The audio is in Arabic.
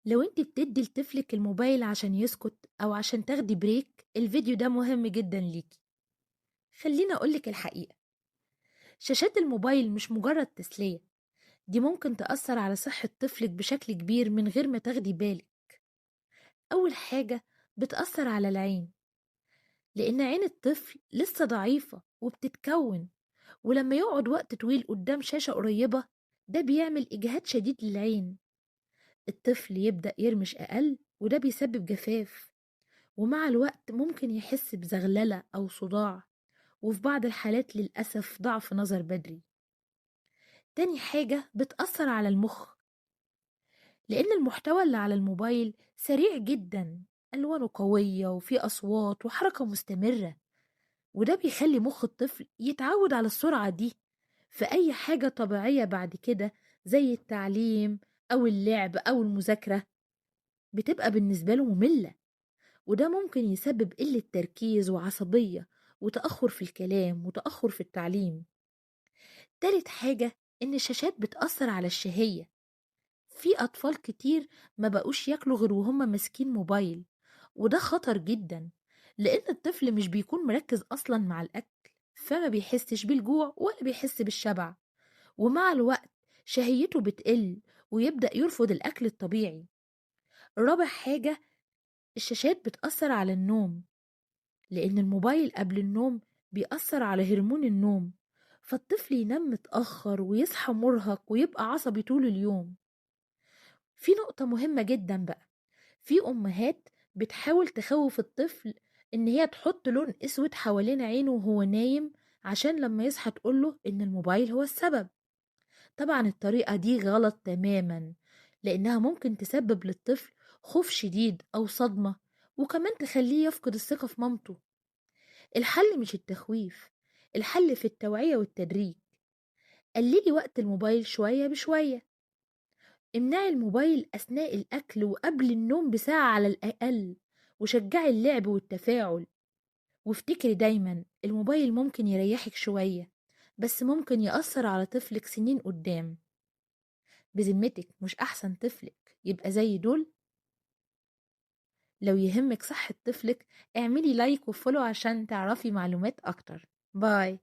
لو انت بتدي لطفلك الموبايل عشان يسكت او عشان تاخدي بريك، الفيديو ده مهم جدا ليكي. خليني اقولك الحقيقة، شاشات الموبايل مش مجرد تسلية، دي ممكن تأثر على صحة طفلك بشكل كبير من غير ما تاخدي بالك. اول حاجة، بتأثر على العين، لان عين الطفل لسه ضعيفة وبتتكون، ولما يقعد وقت طويل قدام شاشة قريبة ده بيعمل اجهاد شديد للعين. الطفل يبدأ يرمش اقل وده بيسبب جفاف، ومع الوقت ممكن يحس بزغللة أو صداع، وفي بعض الحالات للأسف ضعف نظر بدري. تاني حاجة، بتأثر على المخ، لأن المحتوى اللي على الموبايل سريع جدا، ألوانه قوية وفيه أصوات وحركة مستمرة، وده بيخلي مخ الطفل يتعود على السرعة دي. فأي حاجة طبيعية بعد كده زي التعليم أو اللعب أو المذاكرة بتبقى بالنسبة له مملة، وده ممكن يسبب قلة تركيز وعصبية وتأخر في الكلام وتأخر في التعليم. تالت حاجة، إن الشاشات بتأثر على الشهية. في أطفال كتير ما بقوش ياكلوا غير وهم ماسكين موبايل، وده خطر جدا، لأن الطفل مش بيكون مركز أصلا مع الأكل، فما بيحسش بالجوع ولا بيحس بالشبع، ومع الوقت شهيته بتقل ويبدأ يرفض الأكل الطبيعي. رابع حاجة، الشاشات بتأثر على النوم، لأن الموبايل قبل النوم بيأثر على هرمون النوم، فالطفل ينام متأخر ويصحى مرهق ويبقى عصبي طول اليوم. في نقطة مهمة جدا بقى، في أمهات بتحاول تخوف الطفل إن هي تحط لون أسود حوالين عينه وهو نايم عشان لما يصحى تقوله إن الموبايل هو السبب. طبعا الطريقة دي غلط تماما، لأنها ممكن تسبب للطفل خوف شديد أو صدمة، وكمان تخليه يفقد الثقة في مامته. الحل مش التخويف، الحل في التوعية والتدريج. قللي وقت الموبايل شوية بشوية، امنعي الموبايل أثناء الأكل وقبل النوم بساعة على الأقل، وشجعي اللعب والتفاعل. وافتكري دايما الموبايل ممكن يريحك شوية، بس ممكن يأثر على طفلك سنين قدام. بذمتك مش أحسن طفلك يبقى زي دول؟ لو يهمك صحة طفلك اعملي لايك وفولو عشان تعرفي معلومات أكتر. باي.